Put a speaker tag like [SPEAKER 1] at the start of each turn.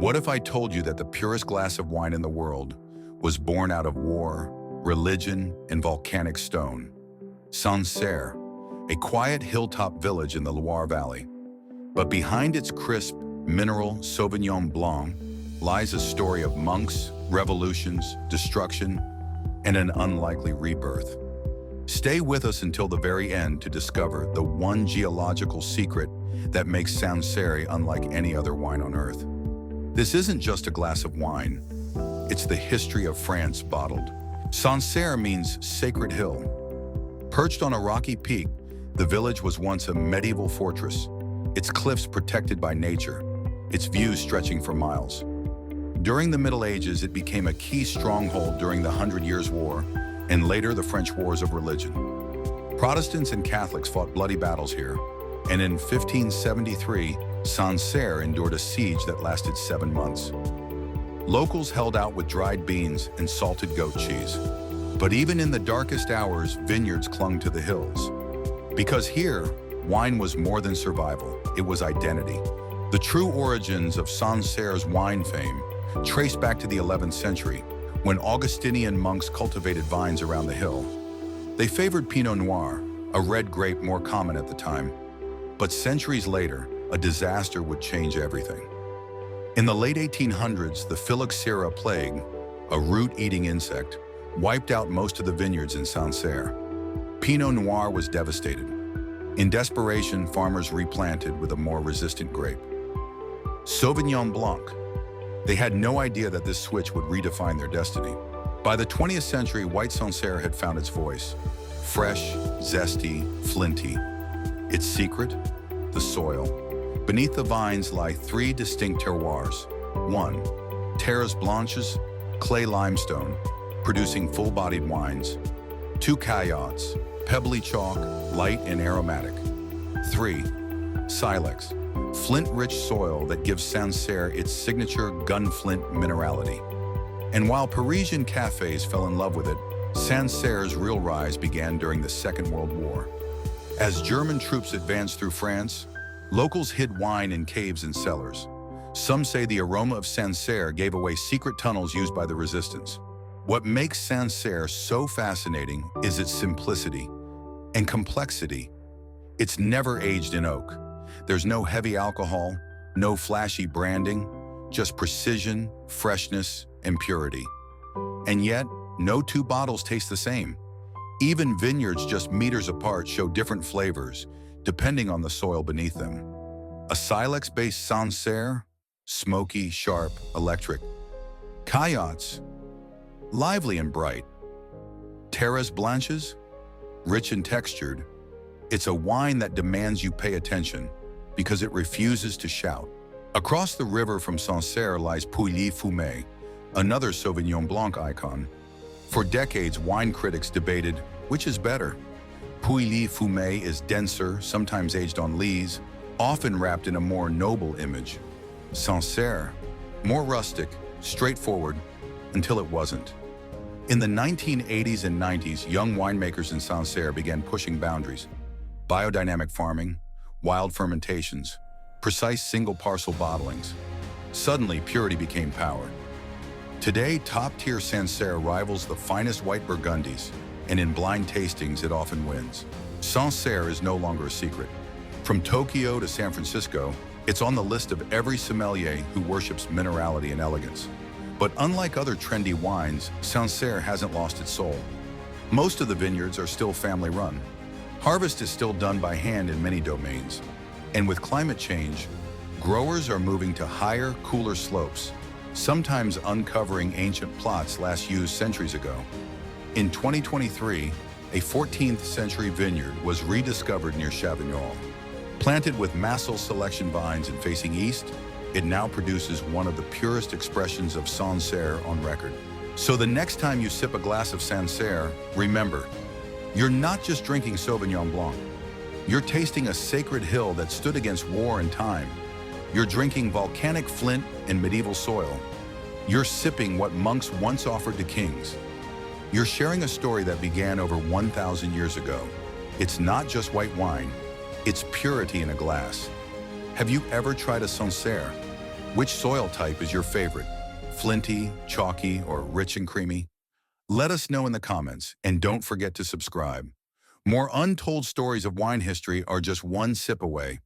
[SPEAKER 1] What if I told you that the purest glass of wine in the world was born out of war, religion, and volcanic stone? Sancerre, a quiet hilltop village in the Loire Valley. But behind its crisp, mineral Sauvignon Blanc lies a story of monks, revolutions, destruction, and an unlikely rebirth. Stay with us until the very end to discover the one geological secret that makes Sancerre unlike any other wine on earth. This isn't just a glass of wine. It's the history of France bottled. Sancerre means sacred hill. Perched on a rocky peak, the village was once a medieval fortress, its cliffs protected by nature, its views stretching for miles. During the Middle Ages, it became a key stronghold during the 100 Years' War and later the French Wars of Religion. Protestants and Catholics fought bloody battles here, and in 1573, Sancerre endured a siege that lasted 7 months. Locals held out with dried beans and salted goat cheese. But even in the darkest hours, vineyards clung to the hills. Because here, wine was more than survival, it was identity. The true origins of Sancerre's wine fame trace back to the 11th century, when Augustinian monks cultivated vines around the hill. They favored Pinot Noir, a red grape more common at the time. But centuries later, a disaster would change everything. In the late 1800s, the phylloxera plague, a root-eating insect, wiped out most of the vineyards in Sancerre. Pinot Noir was devastated. In desperation, farmers replanted with a more resistant grape. Sauvignon Blanc. They had no idea that this switch would redefine their destiny. By the 20th century, white Sancerre had found its voice. Fresh, zesty, flinty. Its secret? The soil. Beneath the vines lie 3 distinct terroirs. 1. Terres Blanches, clay limestone, producing full-bodied wines. 2. Caillots, pebbly chalk, light and aromatic. 3. Silex, flint-rich soil that gives Sancerre its signature gunflint minerality. And while Parisian cafes fell in love with it, Sancerre's real rise began during the Second World War. As German troops advanced through France, locals hid wine in caves and cellars. Some say the aroma of Sancerre gave away secret tunnels used by the resistance. What makes Sancerre so fascinating is its simplicity and complexity. It's never aged in oak. There's no heavy alcohol, no flashy branding, just precision, freshness, and purity. And yet, no 2 bottles taste the same. Even vineyards just meters apart show different flavors, depending on the soil beneath them. A silex-based Sancerre, smoky, sharp, electric. Caillots, lively and bright. Terres Blanches, rich and textured. It's a wine that demands you pay attention because it refuses to shout. Across the river from Sancerre lies Pouilly-Fumé, another Sauvignon Blanc icon. For decades, wine critics debated which is better. Pouilly-Fumé is denser, sometimes aged on lees, often wrapped in a more noble image. Sancerre, more rustic, straightforward, until it wasn't. In the 1980s and 90s, young winemakers in Sancerre began pushing boundaries. Biodynamic farming, wild fermentations, precise single-parcel bottlings. Suddenly, purity became power. Today, top-tier Sancerre rivals the finest white Burgundies, and in blind tastings, it often wins. Sancerre is no longer a secret. From Tokyo to San Francisco, it's on the list of every sommelier who worships minerality and elegance. But unlike other trendy wines, Sancerre hasn't lost its soul. Most of the vineyards are still family-run. Harvest is still done by hand in many domains. And with climate change, growers are moving to higher, cooler slopes, sometimes uncovering ancient plots last used centuries ago. In 2023, a 14th century vineyard was rediscovered near Chavignol. Planted with Massel selection vines and facing east, it now produces one of the purest expressions of Sancerre on record. So the next time you sip a glass of Sancerre, remember, you're not just drinking Sauvignon Blanc. You're tasting a sacred hill that stood against war and time. You're drinking volcanic flint and medieval soil. You're sipping what monks once offered to kings. You're sharing a story that began over 1,000 years ago. It's not just white wine, it's purity in a glass. Have you ever tried a Sancerre? Which soil type is your favorite? Flinty, chalky, or rich and creamy? Let us know in the comments, and don't forget to subscribe. More untold stories of wine history are just one sip away.